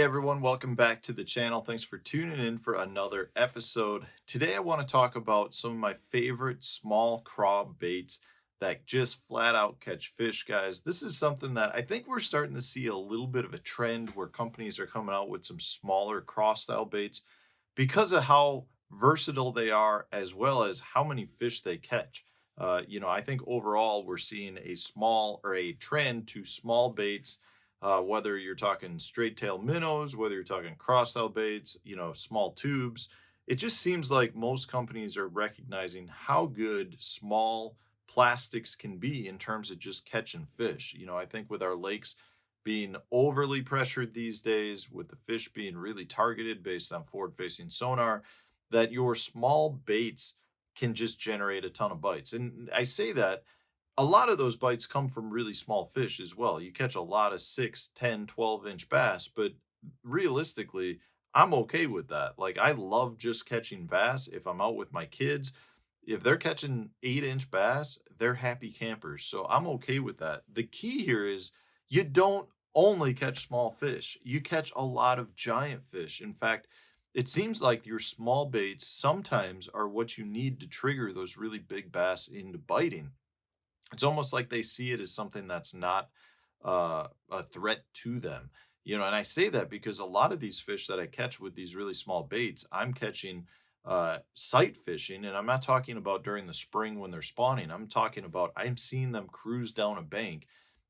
Hey everyone, welcome back to the channel. Thanks for tuning in for another episode. Today I want to talk about some of my favorite small craw baits that just flat out catch fish, guys. This is something that I think we're starting to see a little bit of a trend where companies are coming out with some smaller craw style baits because of how versatile they are as well as how many fish they catch. I think overall we're seeing a small or a trend to small baits, whether you're talking straight tail minnows, whether you're talking cross-tail baits, small tubes. It just seems like most companies are recognizing how good small plastics can be in terms of just catching fish. I think with our lakes being overly pressured these days, with the fish being really targeted based on forward-facing sonar, that your small baits can just generate a ton of bites. And I say that a lot of those bites come from really small fish as well. You catch a lot of 6, 10, 12-inch bass, but realistically, I'm okay with that. Like, I love just catching bass if I'm out with my kids. If they're catching 8-inch bass, they're happy campers. So I'm okay with that. The key here is you don't only catch small fish, you catch a lot of giant fish. In fact, it seems like your small baits sometimes are what you need to trigger those really big bass into biting. It's almost like they see it as something that's not a threat to them. And I say that because a lot of these fish that I catch with these really small baits, I'm catching sight fishing, and I'm not talking about during the spring when they're spawning. I'm talking about I'm seeing them cruise down a bank,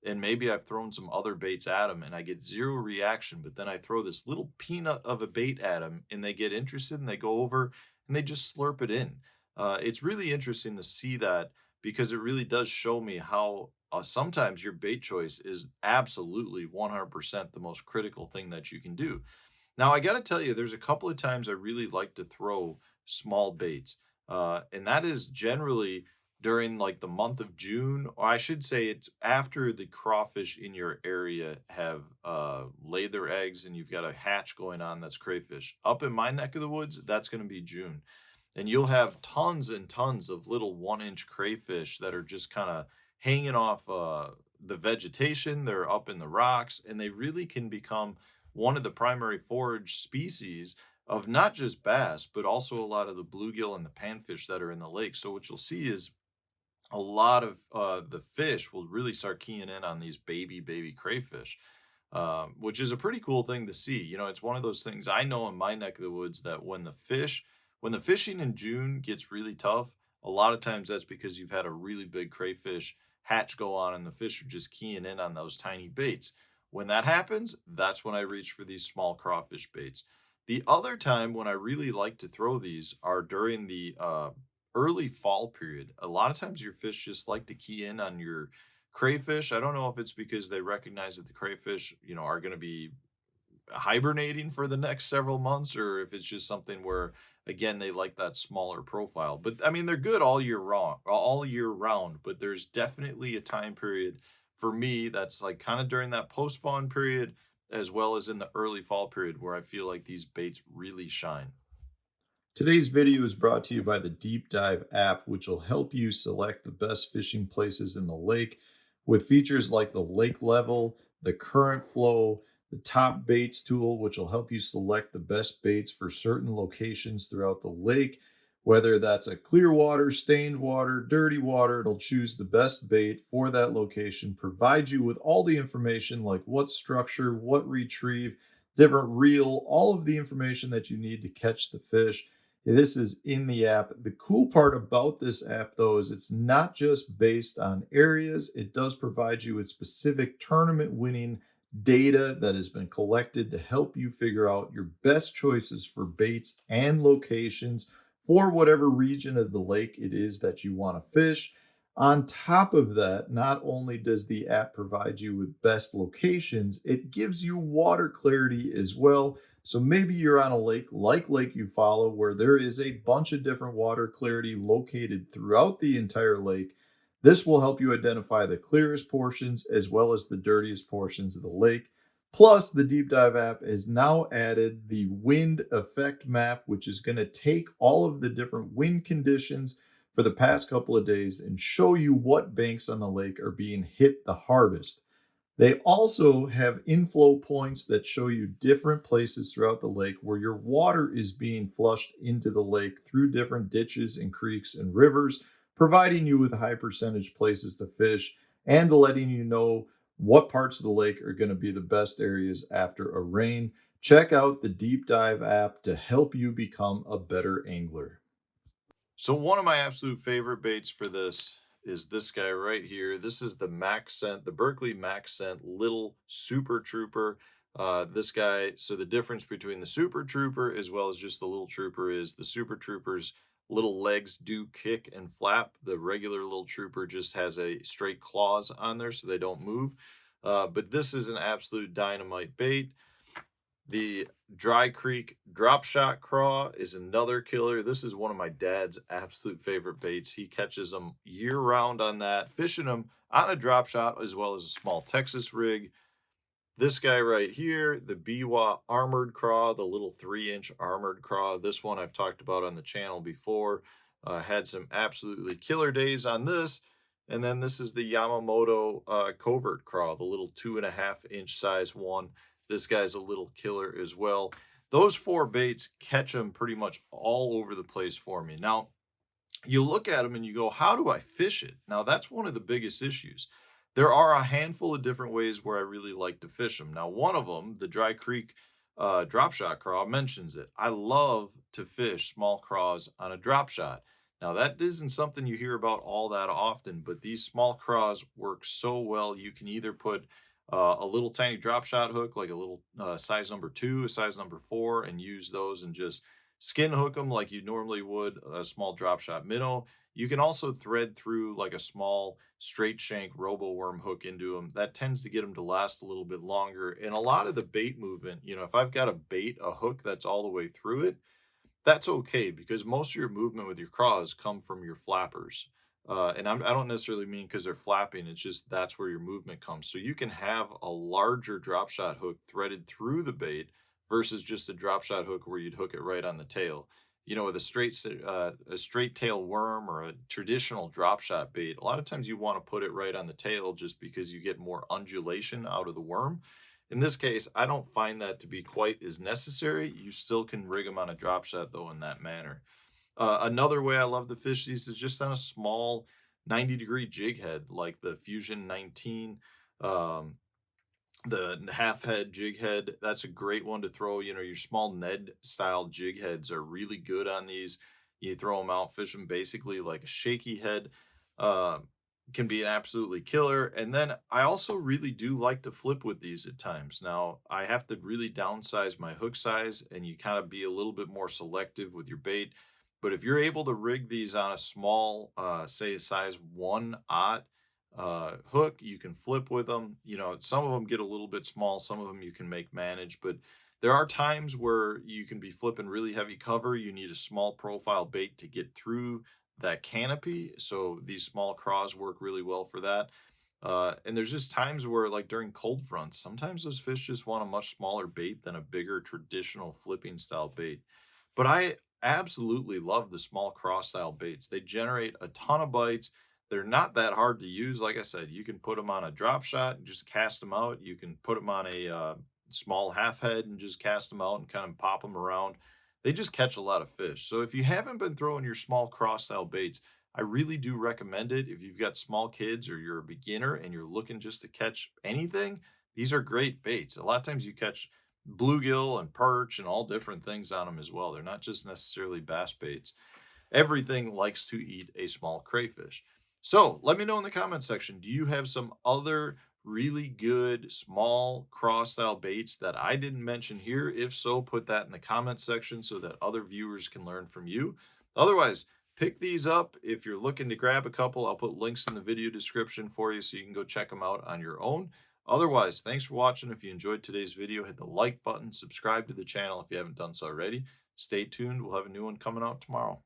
and maybe I've thrown some other baits at them, and I get zero reaction. But then I throw this little peanut of a bait at them, and they get interested, and they go over and they just slurp it in. It's really interesting to see that because it really does show me how sometimes your bait choice is absolutely 100% the most critical thing that you can do. Now, I got to tell you, there's a couple of times I really like to throw small baits, and that is generally during like the month of June, or I should say it's after the crawfish in your area have laid their eggs and you've got a hatch going on that's crayfish. Up in my neck of the woods, that's going to be June. And you'll have tons and tons of little 1-inch crayfish that are just kind of hanging off the vegetation. They're up in the rocks, and they really can become one of the primary forage species of not just bass, but also a lot of the bluegill and the panfish that are in the lake. So what you'll see is a lot of the fish will really start keying in on these baby crayfish, which is a pretty cool thing to see. It's one of those things I know in my neck of the woods that when the fishing in June gets really tough, a lot of times that's because you've had a really big crayfish hatch go on and the fish are just keying in on those tiny baits. When that happens, that's when I reach for these small crawfish baits. The other time when I really like to throw these are during the early fall period. A lot of times your fish just like to key in on your crayfish. I don't know if it's because they recognize that the crayfish, are going to be hibernating for the next several months, or if it's just something where again they like that smaller profile. But I mean, they're good all year round, but there's definitely a time period for me that's like kind of during that post spawn period as well as in the early fall period where I feel like these baits really shine. Today's video is brought to you by the Deep Dive app, which will help you select the best fishing places in the lake with features like the lake level, the current flow, the top baits tool, which will help you select the best baits for certain locations throughout the lake. Whether that's a clear water, stained water, dirty water, it'll choose the best bait for that location, provide you with all the information like what structure, what retrieve, different reel, all of the information that you need to catch the fish. This is in the app. The cool part about this app, though, is it's not just based on areas. It does provide you with specific tournament winning data that has been collected to help you figure out your best choices for baits and locations for whatever region of the lake it is that you want to fish. On top of that, not only does the app provide you with best locations, it gives you water clarity as well. So maybe you're on a lake like Lake Eufaula, where there is a bunch of different water clarity located throughout the entire lake. This will help you identify the clearest portions as well as the dirtiest portions of the lake. Plus, the Deep Dive app has now added the wind effect map, which is going to take all of the different wind conditions for the past couple of days and show you what banks on the lake are being hit the hardest. They also have inflow points that show you different places throughout the lake where your water is being flushed into the lake through different ditches and creeks and rivers, providing you with high percentage places to fish and letting you know what parts of the lake are going to be the best areas after a rain. Check out the Deep Dive app to help you become a better angler. So one of my absolute favorite baits for this is this guy right here. This is the Max Scent, the Berkeley Max Scent Little Super Trooper. This guy, so the difference between the Super Trooper as well as just the Little Trooper is the Super Trooper's little legs do kick and flap. The regular Little Trooper just has a straight claws on there so they don't move. But this is an absolute dynamite bait. The Dry Creek Drop Shot Craw is another killer. This is one of my dad's absolute favorite baits. He catches them year round on that, fishing them on a drop shot as well as a small Texas rig. This guy right here, the Biwaa Armored Craw, the little 3-inch armored craw. This one I've talked about on the channel before. Had some absolutely killer days on this. And then this is the Yamamoto Covert Craw, the little 2.5-inch size one. This guy's a little killer as well. Those four baits catch them pretty much all over the place for me. Now, you look at them and you go, how do I fish it? Now, that's one of the biggest issues. There are a handful of different ways where I really like to fish them. Now, one of them, the Dry Creek drop shot craw, mentions it. I love to fish small craws on a drop shot. Now, that isn't something you hear about all that often, but these small craws work so well. You can either put a little tiny drop shot hook, like a little size number 2, a size number 4, and use those and just skin hook them like you normally would a small drop shot minnow. You can also thread through like a small straight shank robo worm hook into them. That tends to get them to last a little bit longer. And a lot of the bait movement, if I've got a hook that's all the way through it, that's okay because most of your movement with your craws come from your flappers. And I don't necessarily mean because they're flapping, it's just that's where your movement comes. So you can have a larger drop shot hook threaded through the bait versus just a drop shot hook where you'd hook it right on the tail. With a straight tail worm or a traditional drop shot bait, a lot of times you want to put it right on the tail just because you get more undulation out of the worm. In this case, I don't find that to be quite as necessary. You still can rig them on a drop shot though in that manner. Another way I love to fish these is just on a small 90-degree jig head like the Fusion 19. The half head jig head, that's a great one to throw. Your small Ned style jig heads are really good on these. You throw them out, fish them basically like a shaky head. Uh, can be an absolutely killer. And then I also really do like to flip with these at times. Now, I have to really downsize my hook size and you kind of be a little bit more selective with your bait. But if you're able to rig these on a small, say size 1/0 hook, you can flip with them. Some of them get a little bit small, some of them you can make manage, but there are times where you can be flipping really heavy cover. You need a small profile bait to get through that canopy. So these small craws work really well for that. And there's just times where, like during cold fronts, sometimes those fish just want a much smaller bait than a bigger traditional flipping style bait. But I absolutely love the small cross style baits. They generate a ton of bites. They're not that hard to use. Like I said, you can put them on a drop shot and just cast them out. You can put them on a small half head and just cast them out and kind of pop them around. They just catch a lot of fish. So if you haven't been throwing your small cross style baits, I really do recommend it. If you've got small kids or you're a beginner and you're looking just to catch anything, these are great baits. A lot of times you catch bluegill and perch and all different things on them as well. They're not just necessarily bass baits. Everything likes to eat a small crayfish. So let me know in the comment section, do you have some other really good small cross style baits that I didn't mention here? If so, put that in the comment section so that other viewers can learn from you. Otherwise, pick these up. If you're looking to grab a couple, I'll put links in the video description for you so you can go check them out on your own. Otherwise, thanks for watching. If you enjoyed today's video, hit the like button, subscribe to the channel if you haven't done so already. Stay tuned. We'll have a new one coming out tomorrow.